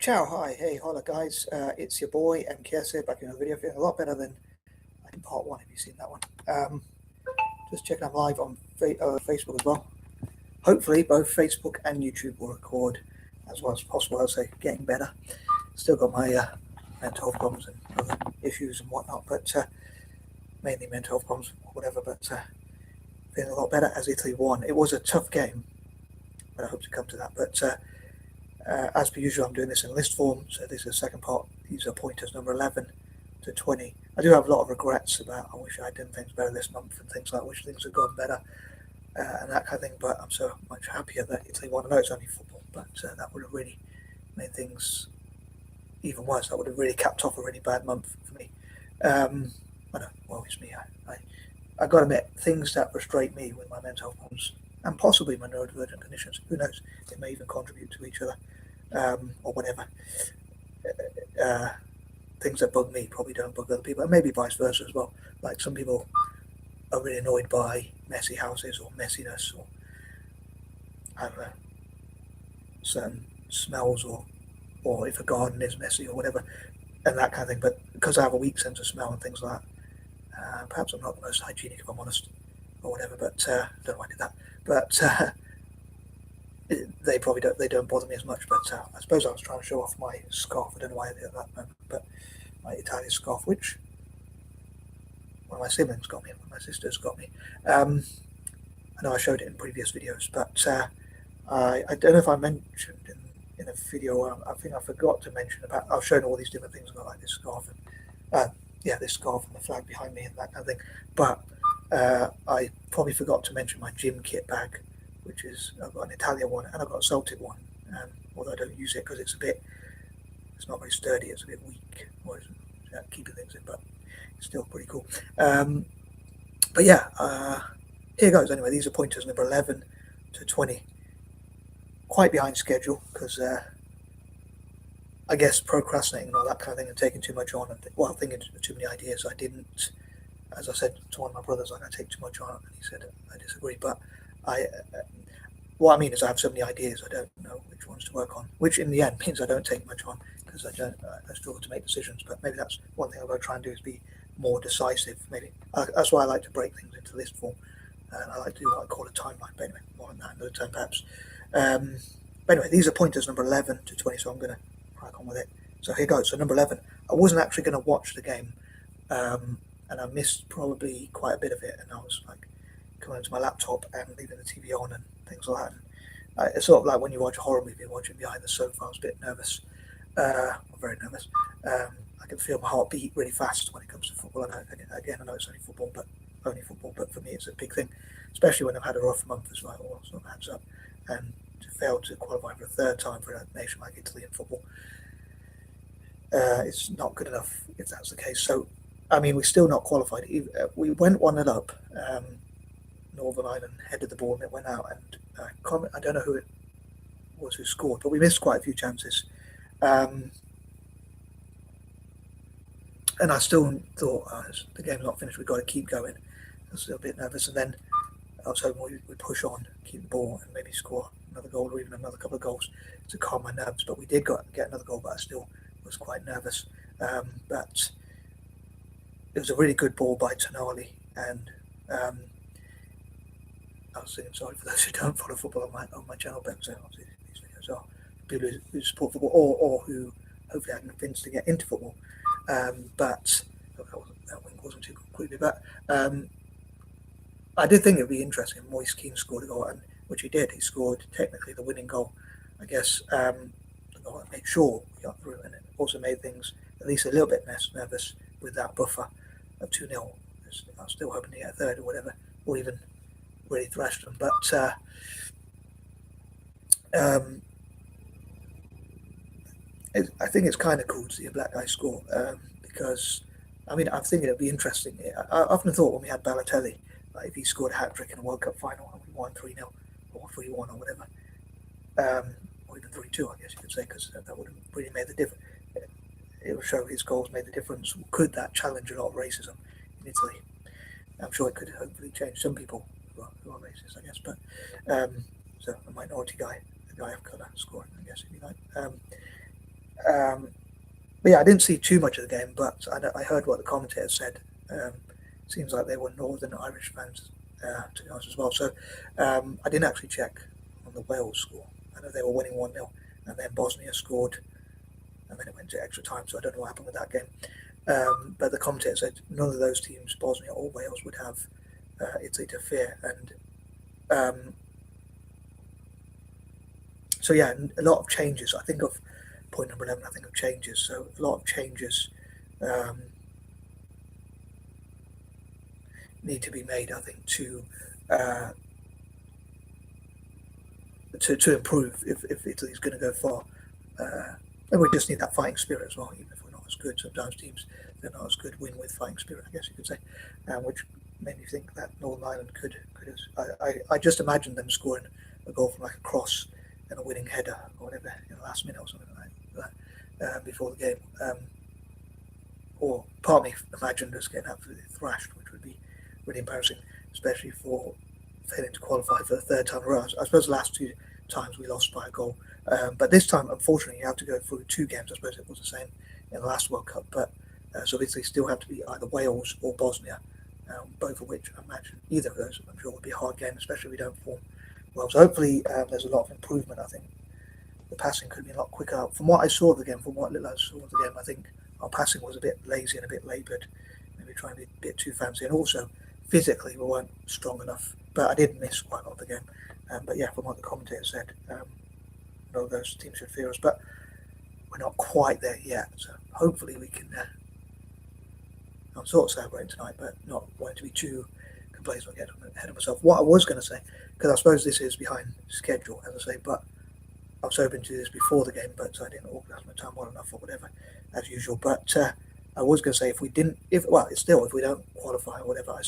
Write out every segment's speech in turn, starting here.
Ciao, hi, hey, hola guys, it's your boy M.K.S here, back in another video, feeling a lot better than in part 1, if you've seen that one. Just checking I'm live on Facebook as well. Hopefully both Facebook and YouTube will record as well as possible. I'll say getting better. Still got my mental health problems and other issues and whatnot, but mainly mental health problems or whatever, but feeling a lot better as Italy won. It was a tough game, but I hope to come to that, but as per usual, I'm doing this in list form, so this is the second part. These are pointers number 11 to 20. I do have a lot of regrets about I wish I had done things better this month and things like wish things had gone better and that kind of thing, but I'm so much happier that Italy won. I know it's only football, but that would have really made things even worse. That would have really capped off a really bad month for me. I know, well, it's me. I got to admit, things that frustrate me with my mental health problems and possibly my neurodivergent conditions, who knows, they may even contribute to each other. Or whatever. Things that bug me probably don't bug other people, and maybe vice versa as well. Like some people are really annoyed by messy houses or messiness, or I don't know, certain smells, or if a garden is messy or whatever, and that kind of thing. But because I have a weak sense of smell and things like that, perhaps I'm not the most hygienic if I'm honest, or whatever. But I don't know why I did that. But they probably don't bother me as much, but I suppose I was trying to show off my scarf. I don't know why I did at that moment, but my Italian scarf, which one of my siblings got me, one of my sisters got me. I know I showed it in previous videos, but I don't know if I mentioned in a video, I think I forgot to mention about, I've shown all these different things about like this scarf and this scarf and the flag behind me and that kind of thing, but I probably forgot to mention my gym kit bag, which is, I've got an Italia one and I've got a Celtic one, although I don't use it because it's not very sturdy, it's a bit weak, or keeping things in, but it's still pretty cool. But yeah, here goes anyway. These are pointers number 11 to 20. Quite behind schedule because I guess procrastinating and all that kind of thing and taking too much on, and thinking too many ideas. I didn't, as I said to one of my brothers, like I take too much on, and he said I disagree, but what I mean is I have so many ideas, I don't know which ones to work on, which in the end means I don't take much on because I struggle to make decisions. But maybe that's one thing I'm going to try and do, is be more decisive. Maybe that's why I like to break things into list form, and I like to do what I call a timeline. But anyway, more on that another time perhaps. But anyway, these are pointers number 11 to 20, so I'm going to crack on with it. So here goes. So number 11, I wasn't actually going to watch the game, and I missed probably quite a bit of it, and I was like coming into my laptop and leaving the TV on and things like that. And it's sort of like when you watch a horror movie, watching behind the sofa. I was a bit nervous, I'm very nervous. I can feel my heart beat really fast when it comes to football. And I know it's only football, but for me it's a big thing, especially when I've had a rough month as well. All sort of adds up, and to fail to qualify for a third time for a nation like Italy in football, it's not good enough if that's the case. So, I mean, we're still not qualified. We went 1-0 up. Northern Ireland headed the ball and it went out, and I don't know who it was who scored, but we missed quite a few chances. And I still thought, the game's not finished, we've got to keep going. I was still a bit nervous, and then I was hoping we'd push on, keep the ball, and maybe score another goal or even another couple of goals to calm my nerves. But we did get another goal, but I still was quite nervous. But it was a really good ball by Tonali, and I was saying sorry for those who don't follow football on my channel, but obviously these videos are people who support football or who hopefully I can convince to get into football. But that wing wasn't too quickly. But I did think it would be interesting. Moise Keane scored a goal, and which he did. He scored technically the winning goal, I guess. The goal that made sure we got through, and it also made things at least a little bit less nervous with that buffer of 2-0. I was still hoping to get a third or whatever, or even really thrashed them. But I think it's kind of cool to see a black guy score, because I mean, I'm thinking it'd be interesting. I often thought when we had Balotelli, like if he scored a hat trick in a World Cup final and we won 3-0 or 3-1 or whatever, or even 3-2, I guess you could say, because that would have really made the difference. It would show his goals made the difference. Could that challenge a lot of racism in Italy? I'm sure it could hopefully change some people who are racist, I guess. But so a minority guy, a guy of colour scoring, I guess, if you like. But yeah, I didn't see too much of the game, but I heard what the commentator said. Seems like they were Northern Irish fans, to be honest, as well. So I didn't actually check on the Wales score. I know they were winning 1-0, and then Bosnia scored, and then it went to extra time, so I don't know what happened with that game. But the commentator said none of those teams, Bosnia or Wales, would have Italy to fear. And so, yeah, a lot of changes. I think of point number 11, I think of changes. So a lot of changes need to be made, I think, to improve if Italy's going to go far. And we just need that fighting spirit as well, even if we're not as good. Sometimes teams that are not as good win with fighting spirit, I guess you could say, which made me think that Northern Ireland could. I just imagined them scoring a goal from like a cross and a winning header or whatever in the last minute or something like that before the game. Or part of me imagined us getting absolutely thrashed, which would be really embarrassing, especially for failing to qualify for the third time around. I suppose the last 2 times we lost by a goal. But this time, unfortunately, you have to go through 2 games. I suppose it was the same in the last World Cup. But so Italy still have to be either Wales or Bosnia, both of which I imagine either of those, I'm sure, would be a hard game, especially if we don't form well. So hopefully there's a lot of improvement. I think the passing could be a lot quicker. From what I saw of the game, from what little I saw of the game, I think our passing was a bit lazy and a bit laboured, maybe trying to be a bit too fancy. And also, physically, we weren't strong enough. But I did miss quite a lot of the game. But yeah, from what the commentator said, none of those teams should fear us. But we're not quite there yet. So hopefully we can. I'm sort of celebrating tonight, but not wanting to be too complacent or get ahead of myself. What I was going to say, because I suppose this is behind schedule, as I say, but I was hoping to do this before the game, but I didn't organise my time well enough or whatever, as usual. But I was going to say if we don't qualify or whatever,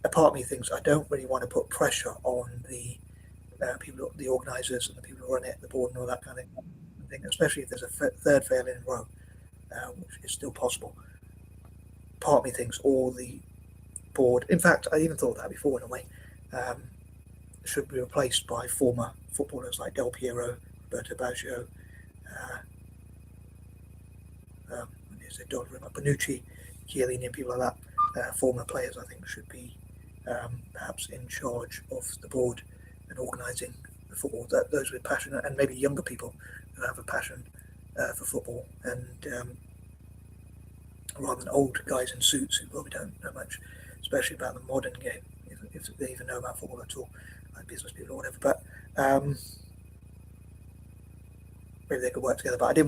a part of me thinks I don't really want to put pressure on the people, the organisers, and the people who run it, the board, and all that kind of thing. Especially if there's a third failure in a row, which is still possible. Part of me thinks all the board. In fact, I even thought that before in a way. Should be replaced by former footballers like Del Piero, Roberto Baggio, Bonucci, Chiellini, and people like that. Former players, I think, should be perhaps in charge of the board and organising the football. Those with passion, and maybe younger people who have a passion for football, and rather than old guys in suits who probably don't know much, especially about the modern game, if they even know about football at all, like business people or whatever. But maybe they could work together. But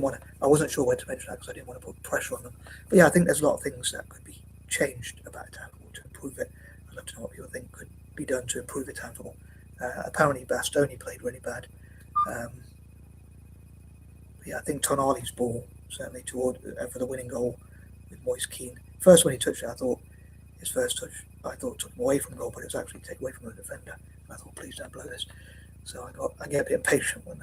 I wasn't sure where to mention that because I didn't want to put pressure on them. But yeah, I think there's a lot of things that could be changed about Italian football to improve it. I'd love to know what people think could be done to improve Italian football. Apparently Bastoni played really bad. Yeah, I think Tonali's ball certainly toward for the winning goal with Moise Keane. First when he touched it, I thought his first touch, took him away from goal, but it was actually taken away from the defender. And I thought, please don't blow this. So I get a bit impatient when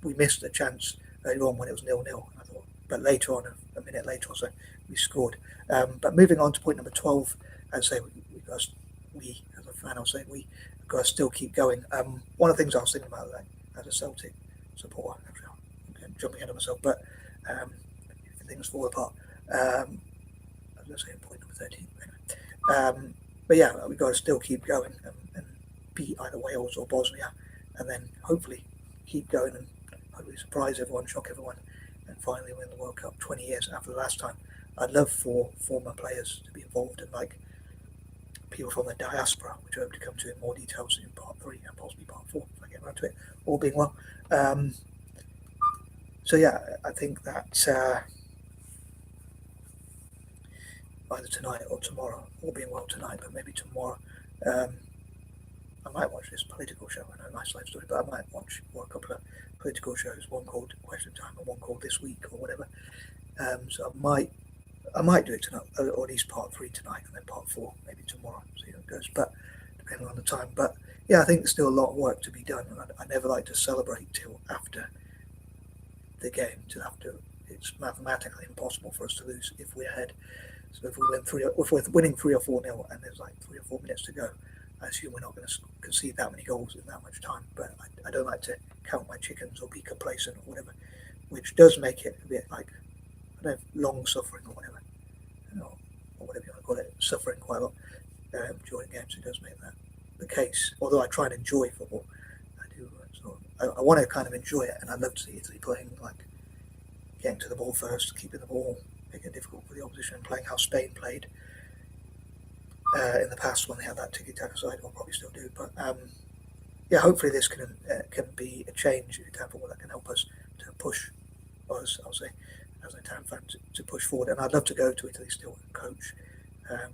we missed a chance earlier on when it was 0-0. And I thought, but later on, a minute later or so, we scored. But moving on to point number 12, I'd say we as a fan, I'll say we got to still keep going. One of the things I was thinking about, like, as a Celtic supporter, actually, I'm jumping ahead of myself, but if things fall apart, I was going to say point number 13. Anyway. But yeah, we've got to still keep going and beat either Wales or Bosnia, and then hopefully keep going and hopefully surprise everyone, shock everyone, and finally win the World Cup 20 years after the last time. I'd love for former players to be involved, and like people from the diaspora, which I hope to come to in more details in part 3 and possibly part 4 if I get around to it, all being well. So yeah, I think that either tonight or tomorrow, all being well tonight, but maybe tomorrow, I might watch this political show. I know, nice life story, but I might watch a couple of political shows, one called Question Time and one called This Week or whatever. So I might do it tonight, or at least part 3 tonight, and then part 4 maybe tomorrow. See how it goes, but depending on the time. But yeah, I think there's still a lot of work to be done, and I never like to celebrate till after the game, it's mathematically impossible for us to lose if we're ahead. So if we're winning 3 or 4-0 and there's like 3 or 4 minutes to go, I assume we're not going to concede that many goals in that much time. But I don't like to count my chickens or be complacent or whatever, which does make it a bit like, I don't know, long suffering or whatever, or whatever you want to call it, suffering quite a lot during games. It does make that the case. Although I try and enjoy football, I do. I want to kind of enjoy it, and I love to see Italy playing, like getting to the ball first, keeping the ball, making it difficult for the opposition, playing how Spain played in the past when they had that tiki-taka side, or probably still do. But yeah, hopefully this can be a change in Italian football that can help us to push us, I'll say, as an Italian fan, to push forward. And I'd love to go to Italy still and coach. I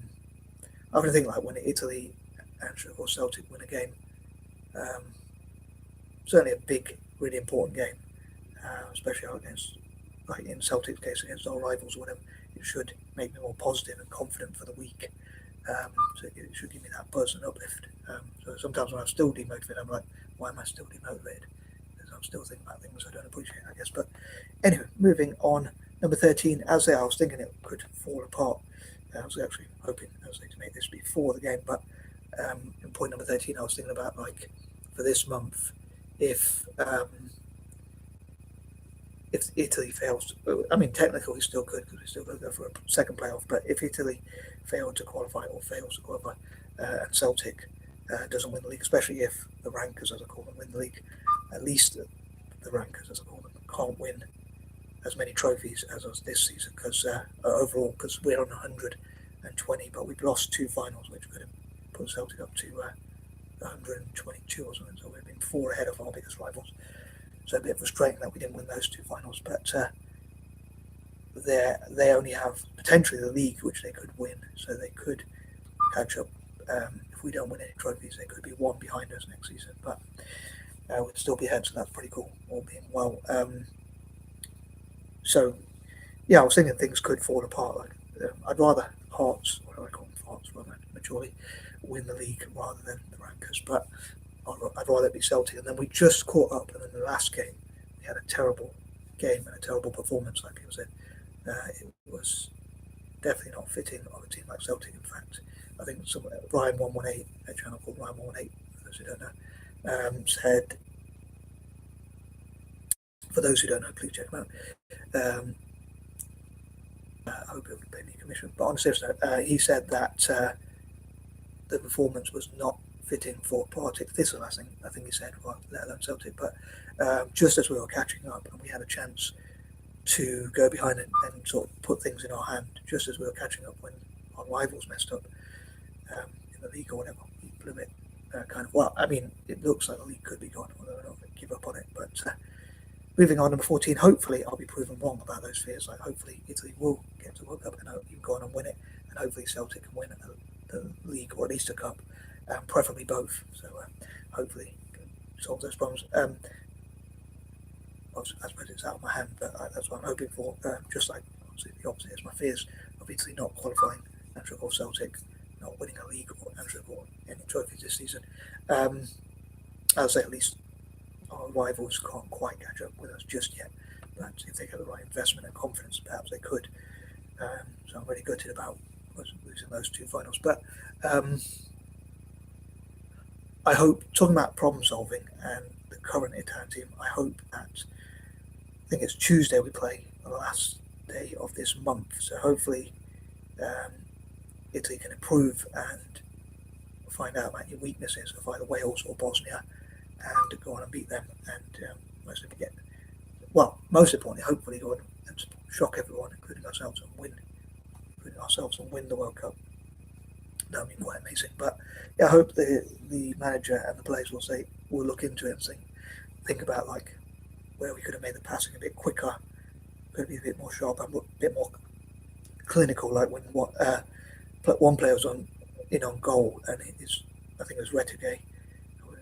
often think like when Italy or Celtic win a game, certainly a big, really important game, especially against, like in Celtic's case, against our rivals or whatever, it should make me more positive and confident for the week. So it should give me that buzz and uplift. So sometimes when I'm still demotivated, I'm like, why am I still demotivated? Because I'm still thinking about things I don't appreciate, I guess. But anyway, moving on. Number 13, as I was thinking it could fall apart. I was actually hoping, to make this before the game. But in point number 13, I was thinking about, like, for this month, if Italy fails, I mean, technically we still could, because we still go for a second playoff. But if Italy failed to qualify or fails to qualify, and Celtic doesn't win the league, especially if the rankers, as I call them, win the league, at least the rankers, as I call them, can't win as many trophies as us this season, because overall, because we're on 120, but we've lost 2 finals, which could have put Celtic up to 122 or something. So we've been 4 ahead of our biggest rivals. So a bit frustrating that we didn't win those 2 finals, but they only have potentially the league, which they could win, so they could catch up. If we don't win any trophies, they could be 1 behind us next season, but we'd still be ahead, so that's pretty cool, all being well. So yeah, I was thinking things could fall apart. Like I'd rather Hearts, what do I call them, Hearts, rather majorly win the league rather than the rankers, but I'd rather it be Celtic. And then we just caught up, and in the last game we had a terrible game and a terrible performance, like people said. It was definitely not fitting of a team like Celtic. In fact, I think Ryan118, a channel called Ryan118, for those who don't know, said, for those who don't know, please check them out. I hope it would pay me commission. But on a serious note, he said that the performance was not fitting for Partick. This is the last thing I think he said, well, let alone Celtic. But just as we were catching up and we had a chance to go behind and sort of put things in our hand, just as we were catching up when our rivals messed up in the league or whatever, we blew it. Kind of, well, I mean, it looks like the league could be gone, although I don't give up on it. But moving on, number 14, hopefully I'll be proven wrong about those fears. Like, hopefully Italy will get to the World Cup and you can go on and win it, and hopefully Celtic can win the league, or at least a cup, preferably both. So hopefully can solve those problems. I suppose it's out of my hand, but that's what I'm hoping for. Just like, obviously, the opposite is my fears of Italy not qualifying, or Celtic not winning a league, or any trophies this season. I'll say at least our rivals can't quite catch up with us just yet, but if they get the right investment and confidence, perhaps they could. So I'm really gutted about losing those 2 finals. But I hope, talking about problem solving and the current Italian team, I hope that, I think it's Tuesday we play, the last day of this month. So hopefully Italy can improve and find out about your weaknesses of either Wales or Bosnia, and go on and beat them, and most importantly, hopefully go on and shock everyone, including ourselves, and win the World Cup. That would be quite amazing. But yeah, I hope the manager and the players will look into it and think about, like, where we could have made the passing a bit quicker, could be a bit more sharp and a bit more clinical. Like when one player was on goal, and I think it was Retegay,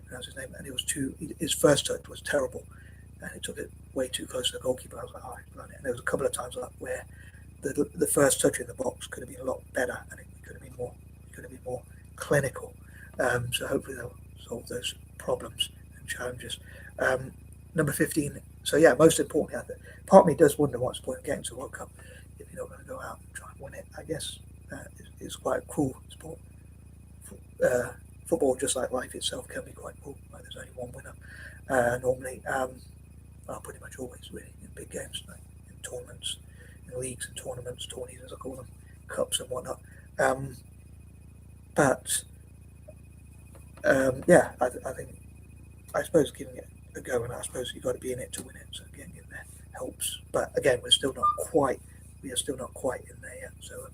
pronounce his name, and his first touch was terrible, and he took it way too close to the goalkeeper. I was like, oh, he's blown it. And there was a couple of times like where the first touch in the box could have been a lot better, and it could have been more clinical. So hopefully they'll solve those problems and challenges. Number 15. So yeah, most importantly, part of me does wonder what's the point of getting to the World Cup if you're not going to go out and try and win it. I guess it's quite a cruel sport football, just like life itself, can be quite cool. Like there's only one winner normally. Well, pretty much always, really, in big games, like in tournaments, in leagues and tournaments, tourneys as I call them, cups and whatnot. But yeah, I think, I suppose giving it a go, and I suppose you've got to be in it to win it. So getting in there helps. But again, we are still not quite in there yet. So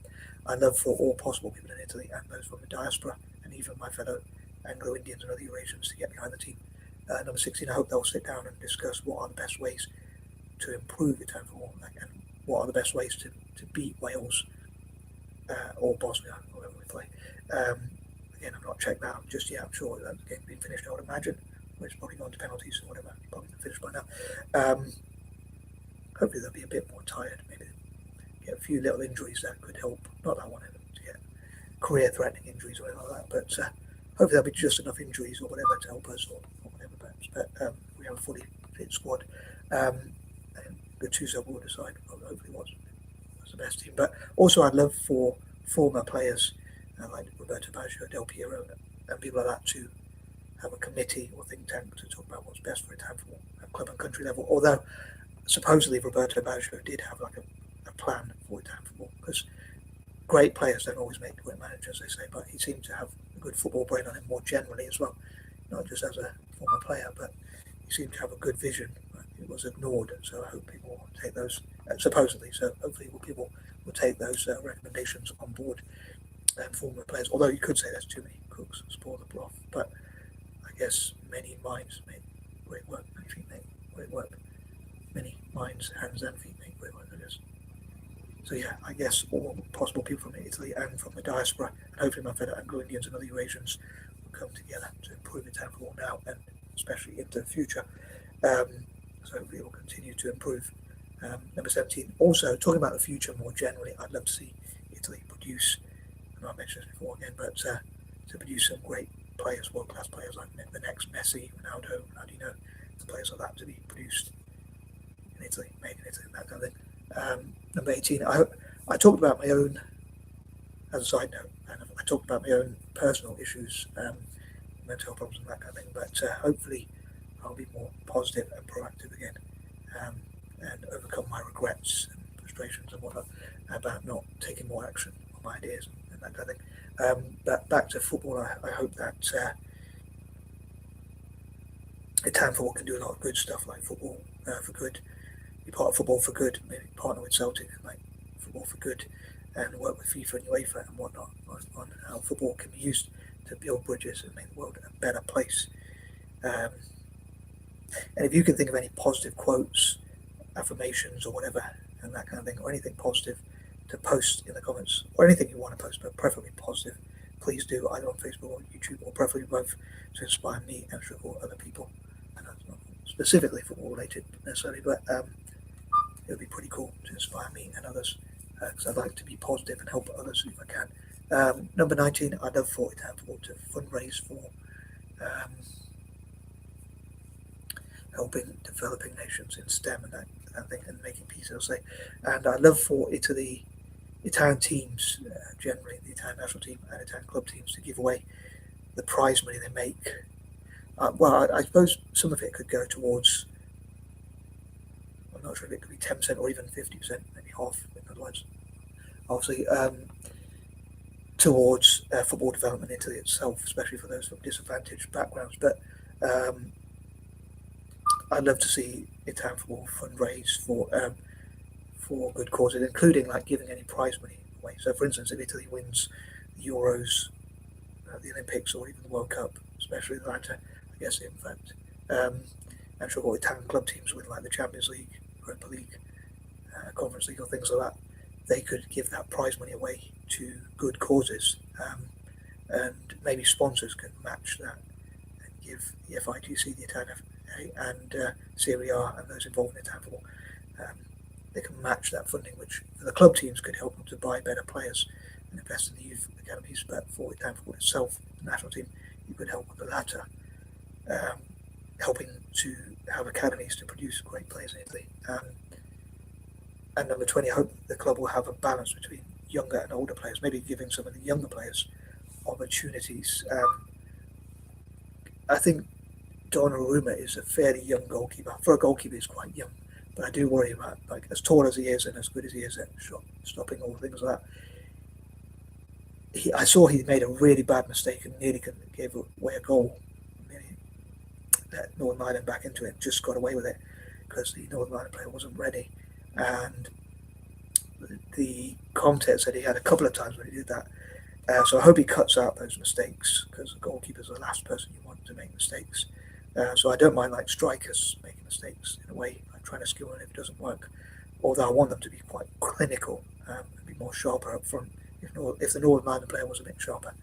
I love for all possible people in Italy and those from the diaspora, and even my fellow Anglo-Indians and other Eurasians, to get behind the team. Number 16, I hope they'll sit down and discuss what are the best ways to improve Italian football, and what are the best ways to beat Wales or Bosnia, whoever we play. Again, I've not checked that out just yet. I'm sure that the game's been finished, I would imagine. It's probably gone to penalties or whatever. Probably been finished by now. Hopefully they'll be a bit more tired. Maybe get a few little injuries that could help. Not that I want them to get career-threatening injuries or anything like that, but hopefully there'll be just enough injuries or whatever to help us, or whatever perhaps. But we have a fully fit squad. And the Tuso will decide hopefully what's the best team. But also I'd love for former players like Roberto Baggio, Del Piero, and people like that to have a committee or think tank to talk about what's best for Italian football at club and country level. Although supposedly Roberto Baggio did have like a plan for Italian football, because great players don't always make great managers, they say, but he seemed to have a good football brain on him more generally as well, not just as a former player, but he seemed to have a good vision. It was ignored, so I hope people will take those, supposedly, so hopefully people will take those recommendations on board. Former players, although you could say there's too many cooks spoil the broth, but I guess many minds make great work, many feet make great work. Many minds, hands and feet make great work, I guess. So yeah, I guess all possible people from Italy and from the diaspora, and hopefully my fellow Anglo-Indians and other Eurasians will come together to improve Italian football now and especially into the future. So hopefully it will continue to improve. Number 17, also talking about the future more generally, I'd love to see Italy produce, and I mentioned this before again, but to produce some great players, world-class players like the next Messi, Ronaldo, Ronaldinho, the players like that to be produced in Italy, made in Italy, that kind of thing. Number 18, I talked about my own, as a side note, and I talked about my own personal issues, mental health problems and that kind of thing, but hopefully I'll be more positive and proactive again, and overcome my regrets and frustrations and whatnot about not taking more action on my ideas and that kind of thing. But back to football, I hope that Italian football can do a lot of good stuff, like football for good, be part of football for good, maybe partner with Celtic and like football for good, and work with FIFA and UEFA and whatnot on how football can be used to build bridges and make the world a better place. And if you can think of any positive quotes, affirmations or whatever, and that kind of thing, or anything positive to post in the comments, or anything you want to post, but preferably positive, please do, either on Facebook or YouTube, or preferably both, to inspire me and support other people. And that's not specifically football related necessarily, but it would be pretty cool to inspire me and others, because I'd like to be positive and help others if I can. Number 19, I'd love for Italian football to fundraise for helping developing nations in STEM and that thing, and making peace, I'll say. And I'd love for Italian teams, generally the Italian national team and Italian club teams, to give away the prize money they make. Well, I suppose some of it could go towards, I'm not sure if it could be 10% or even 50%, maybe half, in other words, obviously, towards football development in Italy itself, especially for those from disadvantaged backgrounds. But I'd love to see Italian football fundraise for good causes, including like giving any prize money away. So, for instance, if Italy wins the Euros, the Olympics, or even the World Cup, especially the latter, I guess, in fact, I'm sure what Italian club teams win, like the Champions League, Europa League, Conference League, or things like that, they could give that prize money away to good causes, and maybe sponsors can match that and give the FIGC, the Italian FA, and Serie A, and those involved in Italian football, they can match that funding, which for the club teams could help them to buy better players and invest in the youth academies. But for Italian football itself, the national team, you could help with the latter, helping to have academies to produce great players in Italy. And number 20, I hope the club will have a balance between younger and older players, maybe giving some of the younger players opportunities I think Donnarumma is a fairly young goalkeeper. For a goalkeeper, he's quite young. But I do worry about, like, as tall as he is and as good as he is at stopping all things like that. I saw he made a really bad mistake and nearly gave away a goal. Nearly let Northern Ireland back into it, just got away with it because the Northern Ireland player wasn't ready. And the commentator said he had a couple of times when he did that. So I hope he cuts out those mistakes because the goalkeeper's the last person you want to make mistakes. So I don't mind like strikers making mistakes in a way, like trying to skill it if it doesn't work. Although I want them to be quite clinical and be more sharper up front. If the Northern Ireland player was a bit sharper,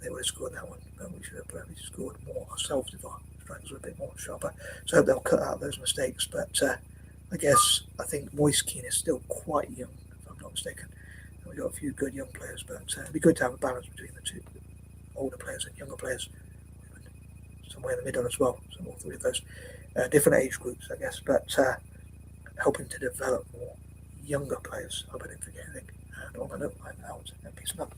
they would have scored that one. But we should have probably scored more ourselves if our strikers were a bit more sharper. So I hope they'll cut out those mistakes. But I think Moise Keane is still quite young, if I'm not mistaken. We've got a few good young players, but it'd be good to have a balance between the two, older players and younger players, somewhere in the middle as well. So all three of those different age groups, I guess, but helping to develop more younger players. I hope I didn't forget anything. And on that note, I'm out and peace and love.